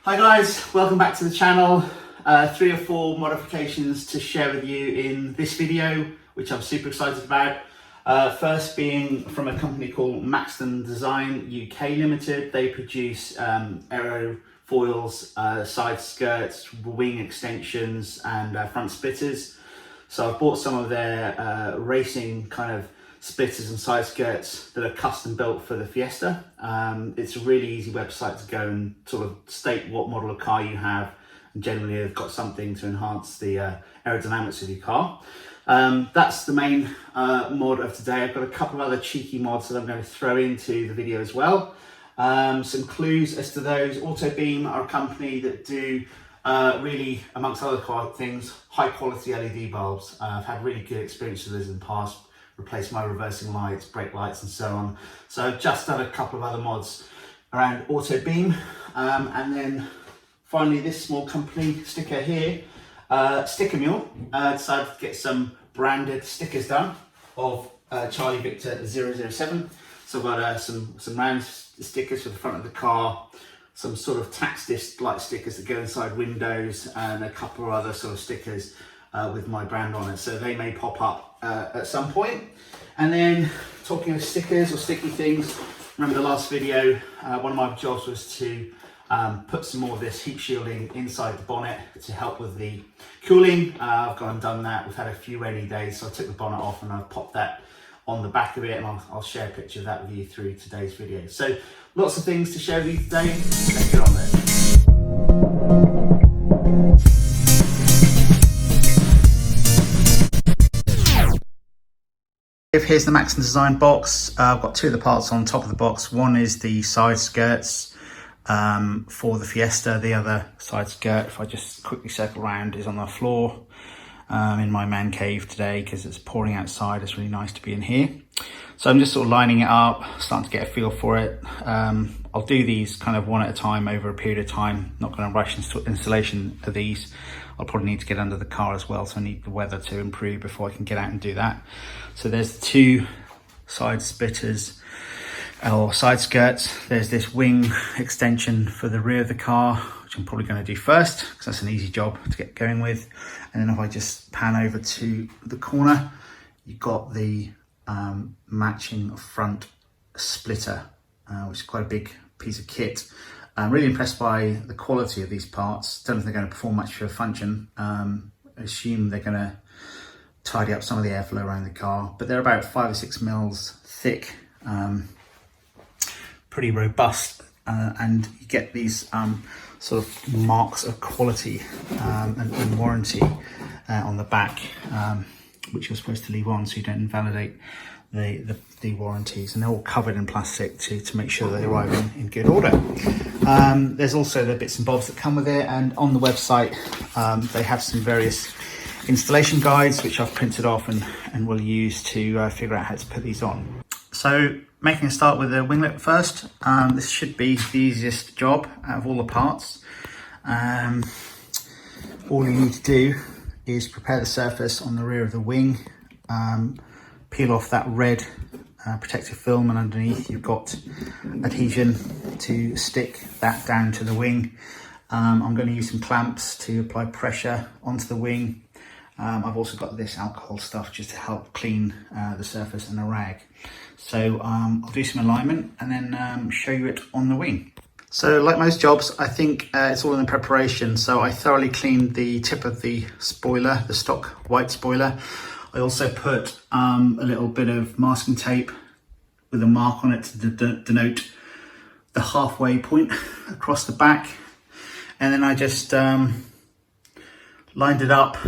Hi guys, welcome back to the channel. 3 or 4 modifications to share with you in this video, which I'm super excited about. First being from a company called Maxton Design UK Ltd. They produce aerofoils, side skirts, wing extensions and front splitters. So I've bought some of their racing kind of splitters and side skirts that are custom built for the Fiesta. It's a really easy website to go and sort of state what model of car you have, and generally they've got something to enhance the aerodynamics of your car. That's the main mod of today. I've got a couple of other cheeky mods that I'm going to throw into the video as well. Some clues as to those. Autobeam are a company that do really, amongst other things, high quality LED bulbs. I've had really good experience with those in the past. Replace my reversing lights, brake lights and so on. So I've just done a couple of other mods around Autobeam. And then finally this small company sticker here, Sticker Mule, decided to get some branded stickers done of Charlie Victor 007. So I've got some round stickers for the front of the car, some sort of tax disc like stickers that go inside windows, and a couple of other sort of stickers with my brand on it, so they may pop up at some point. And then talking of stickers or sticky things, remember the last video, one of my jobs was to put some more of this heat shielding inside the bonnet to help with the cooling. I've gone and done that. We've had a few rainy days, so I took the bonnet off and I've popped that on the back of it, and I'll share a picture of that with you through today's video. So lots of things to share with you today. Let's get on there. Here's the Maxton Design box. I've got 2 of the parts on top of the box. One is the side skirts for the Fiesta. The other side skirt, if I just quickly circle around, is on the floor in my man cave today because it's pouring outside. It's really nice to be in here. So I'm just sort of lining it up, starting to get a feel for it. I'll do these kind of one at a time over a period of time. Not going to rush installation of these. I'll probably need to get under the car as well, so I need the weather to improve before I can get out and do that. So there's the 2 side splitters or side skirts. There's this wing extension for the rear of the car, which I'm probably going to do first because that's an easy job to get going with. And then if I just pan over to the corner, you've got the matching front splitter, which is quite a big piece of kit. I'm really impressed by the quality of these parts. Don't know if they're going to perform much for a function. I assume they're going to tidy up some of the airflow around the car, but they're about 5 or 6 mils thick, pretty robust, and you get these sort of marks of quality and warranty on the back, which you're supposed to leave on so you don't invalidate the warranties, and they're all covered in plastic to make sure they arrive in good order. There's also the bits and bobs that come with it, and on the website they have some various installation guides which I've printed off and will use to figure out how to put these on. So making a start with the winglet first. This should be the easiest job out of all the parts. All you need to do is prepare the surface on the rear of the wing, peel off that red protective film, and underneath you've got adhesion to stick that down to the wing. I'm going to use some clamps to apply pressure onto the wing. I've also got this alcohol stuff just to help clean the surface and a rag. So I'll do some alignment and then show you it on the wing. So like most jobs, I think it's all in the preparation. So I thoroughly cleaned the tip of the spoiler, the stock white spoiler. I also put a little bit of masking tape with a mark on it to denote the halfway point across the back. And then I just lined it up,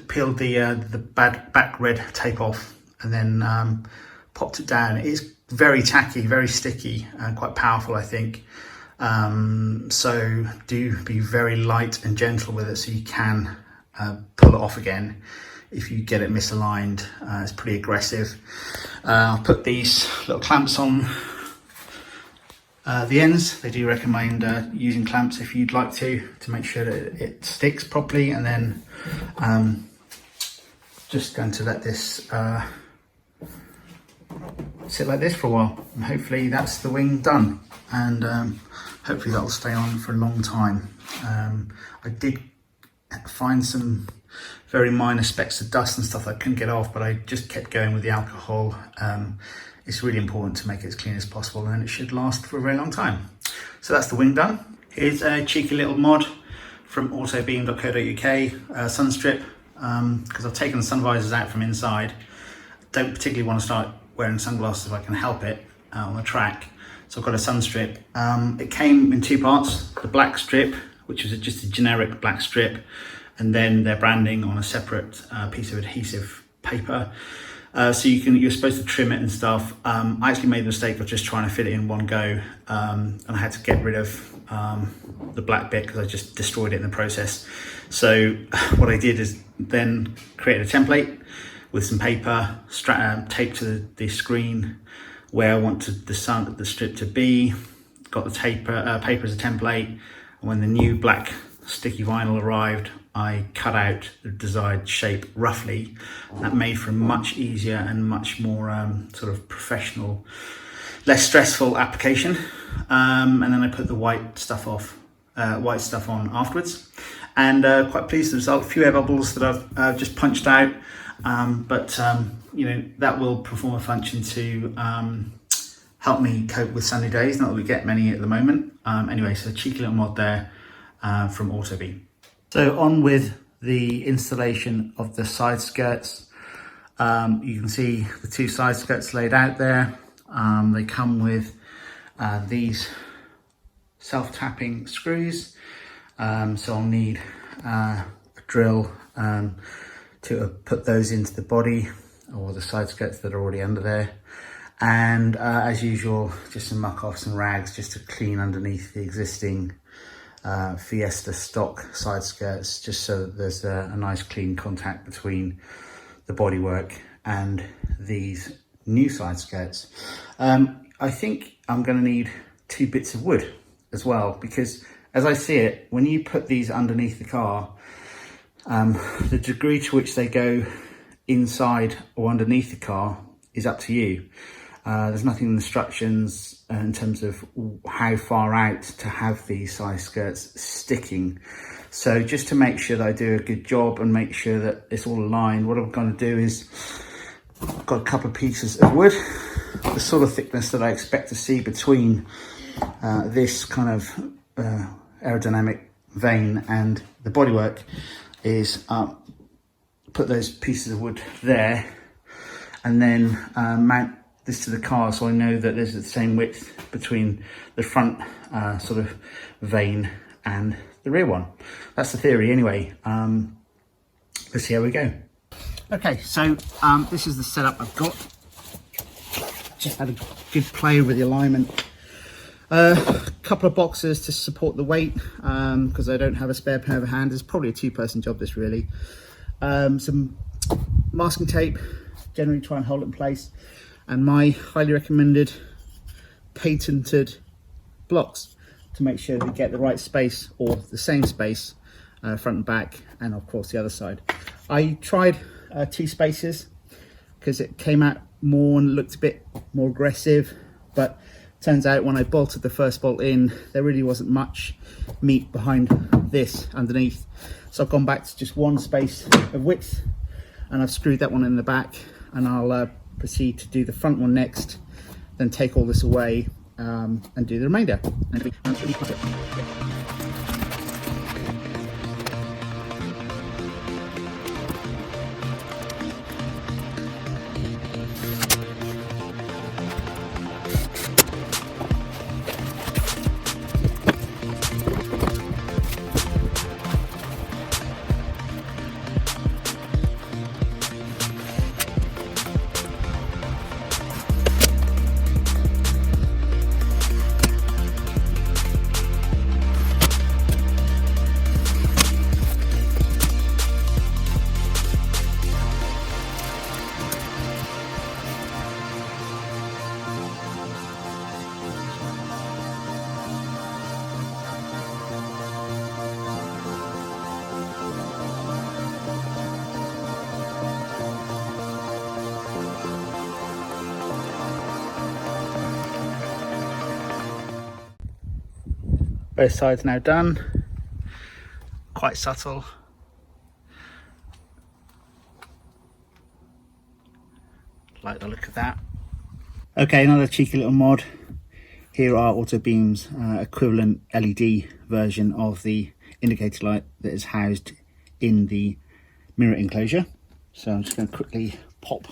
peeled the back red tape off, and then popped it down. It is very tacky, very sticky, and quite powerful, I think. So do be very light and gentle with it so you can pull it off again if you get it misaligned. It's pretty aggressive. I'll put these little clamps on the ends. They do recommend using clamps if you'd like to make sure that it sticks properly, and then just going to let this sit like this for a while, and hopefully that's the wing done. And hopefully that'll stay on for a long time. I did find some very minor specks of dust and stuff that I couldn't get off, but I just kept going with the alcohol. It's really important to make it as clean as possible, and it should last for a very long time. So that's the wing done. Here's a cheeky little mod from autobeam.co.uk, sun strip, because I've taken the sun visors out from inside. Don't particularly want to start wearing sunglasses if I can help it on the track. So I've got a sun strip. It came in two parts, the black strip, which was just a generic black strip, and then their branding on a separate piece of adhesive paper. So you're supposed to trim it and stuff. I actually made the mistake of just trying to fit it in one go, and I had to get rid of the black bit because I just destroyed it in the process. So what I did is then created a template with some paper, taped to the screen where I wanted the strip to be. Got the paper as a template, and when the new black sticky vinyl arrived, I cut out the desired shape roughly. That made for a much easier and much more sort of professional, less stressful application. And then I put the white stuff on afterwards, and quite pleased with the result. A few air bubbles that I've just punched out, but you know, that will perform a function to help me cope with sunny days. Not that we get many at the moment. Anyway, so a cheeky little mod there from Autobeam. So on with the installation of the side skirts. You can see the two side skirts laid out there. They come with these self-tapping screws. So I'll need a drill to put those into the body or the side skirts that are already under there. And as usual, just some muck offs and rags just to clean underneath the existing Fiesta stock side skirts, just so that there's a nice clean contact between the bodywork and these new side skirts. I think I'm going to need 2 bits of wood as well, because as I see it, when you put these underneath the car, the degree to which they go inside or underneath the car is up to you. There's nothing in the instructions in terms of how far out to have these side skirts sticking. So just to make sure that I do a good job and make sure that it's all aligned, what I'm going to do is I've got a couple of pieces of wood, the sort of thickness that I expect to see between this kind of aerodynamic vane and the bodywork is put those pieces of wood there, and then mount this to the car so I know that there's the same width between the front sort of vane and the rear one. That's the theory anyway. Let's see how we go. Okay, so this is the setup I've got. Just had a good play with the alignment. A couple of boxes to support the weight because I don't have a spare pair of hands. It's probably a 2-person job this really. Some masking tape, generally try and hold it in place, and my highly recommended patented blocks to make sure that you get the right space or the same space front and back, and of course the other side. I tried 2 spaces because it came out more and looked a bit more aggressive, but turns out when I bolted the first bolt in, there really wasn't much meat behind this underneath. So I've gone back to just 1 space of width, and I've screwed that one in the back, and I'll proceed to do the front one next, then take all this away and do the remainder. Both sides now done. Quite subtle. Like the look of that. Okay, another cheeky little mod. Here are Auto Beam's equivalent LED version of the indicator light that is housed in the mirror enclosure. So I'm just going to quickly pop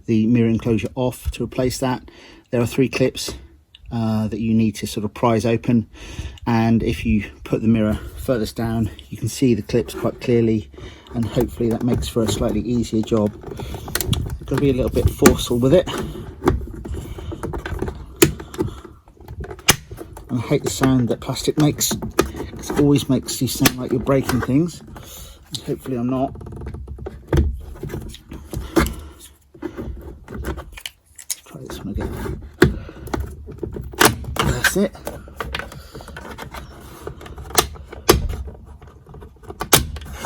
the mirror enclosure off to replace that. There are 3 clips that you need to sort of prise open, and if you put the mirror furthest down you can see the clips quite clearly, and hopefully that makes for a slightly easier job. I've got to be a little bit forceful with it. And I hate the sound that plastic makes, because it always makes you sound like you're breaking things, and hopefully I'm not. Let's try this one again. That's it.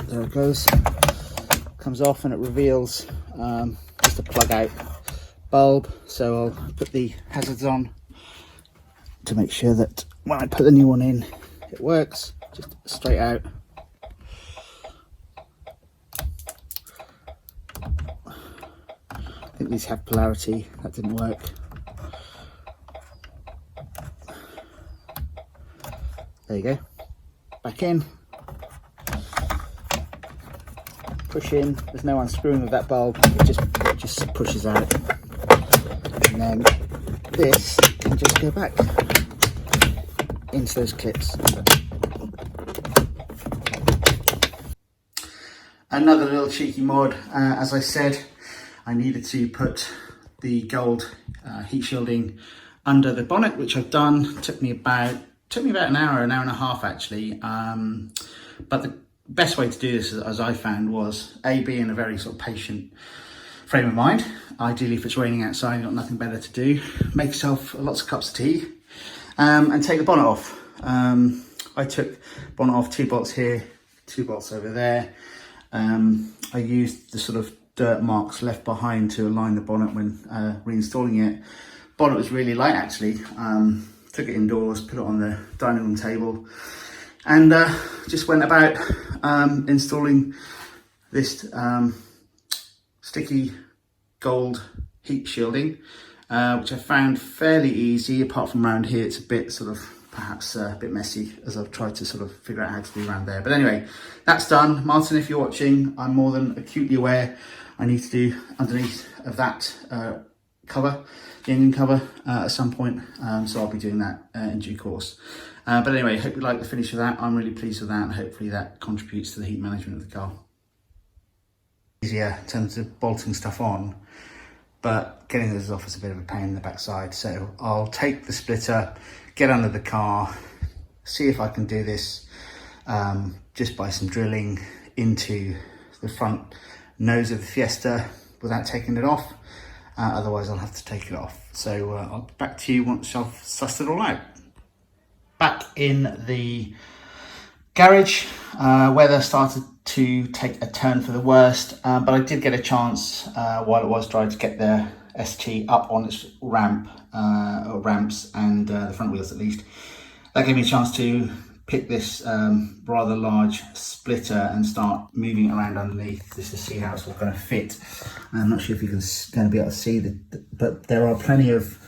There it goes. Comes off and it reveals just a plug out bulb. So I'll put the hazards on to make sure that when I put the new one in it works. Just straight out. I think these have polarity. That didn't work. There you go. Back in. Push in. There's no unscrewing of that bulb. It just pushes out. And then this can just go back into those clips. Another little cheeky mod. As I said, I needed to put the gold heat shielding under the bonnet, which I've done. Took me about an hour and a half actually. But the best way to do this, as I found, was be in a very sort of patient frame of mind. Ideally, if it's raining outside, you've got nothing better to do. Make yourself lots of cups of tea and take the bonnet off. I took bonnet off, 2 bolts here, 2 bolts over there. I used the sort of dirt marks left behind to align the bonnet when reinstalling it. Bonnet was really light actually. Took it indoors, put it on the dining room table, and just went about installing this sticky gold heat shielding, which I found fairly easy. Apart from around here, it's a bit sort of perhaps a bit messy, as I've tried to sort of figure out how to do around there. But anyway, that's done. Martin, if you're watching, I'm more than acutely aware I need to do underneath of that cover, the engine cover, at some point. So I'll be doing that in due course. But anyway, hope you like the finish of that. I'm really pleased with that, and hopefully that contributes to the heat management of the car. Easier in terms of bolting stuff on, but getting this off is a bit of a pain in the backside. So I'll take the splitter, get under the car, see if I can do this just by some drilling into the front nose of the Fiesta without taking it off. Otherwise I'll have to take it off. So I'll be back to you once I've sussed it all out. Back in the garage, weather started to take a turn for the worst, but I did get a chance while it was dry to get the ST up on its ramp, or ramps, and the front wheels at least. That gave me a chance to pick this rather large splitter and start moving it around underneath just to see how it's all going to fit. I'm not sure if you're going to be able to see but there are plenty of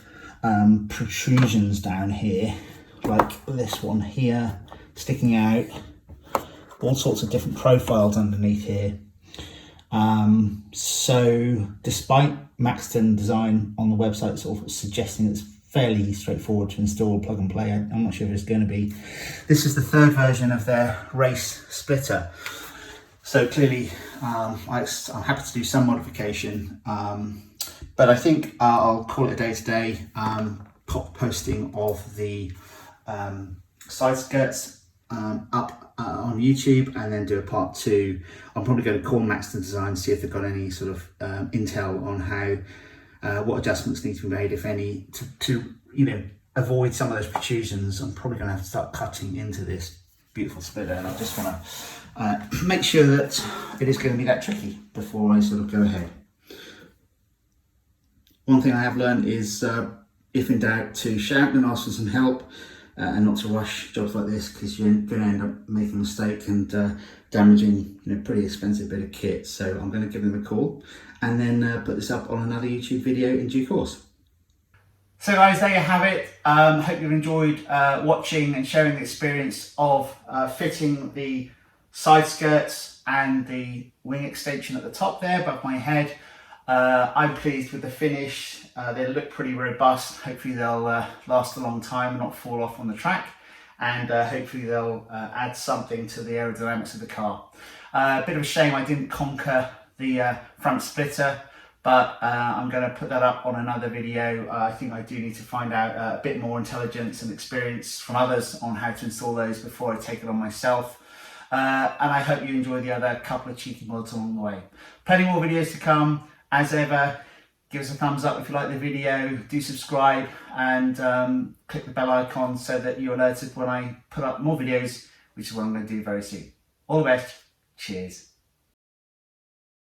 protrusions down here, like this one here sticking out, all sorts of different profiles underneath here. So despite Maxton Design on the website sort of suggesting it's fairly straightforward to install, plug and play, I'm not sure if it's going to be. This is the 3rd version of their race splitter. So clearly I'm happy to do some modification, but I think I'll call it a day today. Posting of the side skirts up on YouTube, and then do a part 2. I'm probably going to call Maxton Design, see if they've got any sort of intel on how what adjustments need to be made, if any, to avoid some of those protrusions. I'm probably going to have to start cutting into this beautiful splitter, and I just want to make sure that it is going to be that tricky before I sort of go ahead. One thing I have learned is if in doubt, to shout and ask for some help, and not to rush jobs like this, because you're going to end up making a mistake and damaging pretty expensive bit of kit. So I'm going to give them a call and then put this up on another YouTube video in due course. So guys, there you have it. Hope you've enjoyed watching and sharing the experience of fitting the side skirts and the wing extension at the top there above my head. I'm pleased with the finish. They look pretty robust. Hopefully they'll last a long time and not fall off on the track, and hopefully they'll add something to the aerodynamics of the car. A bit of a shame I didn't conquer the front splitter, but I'm going to put that up on another video. I think I do need to find out a bit more intelligence and experience from others on how to install those before I take it on myself. And I hope you enjoy the other couple of cheeky mods along the way. Plenty more videos to come. As ever, give us a thumbs up if you like the video, do subscribe, and click the bell icon so that you're alerted when I put up more videos, which is what I'm going to do very soon. All the best. Cheers.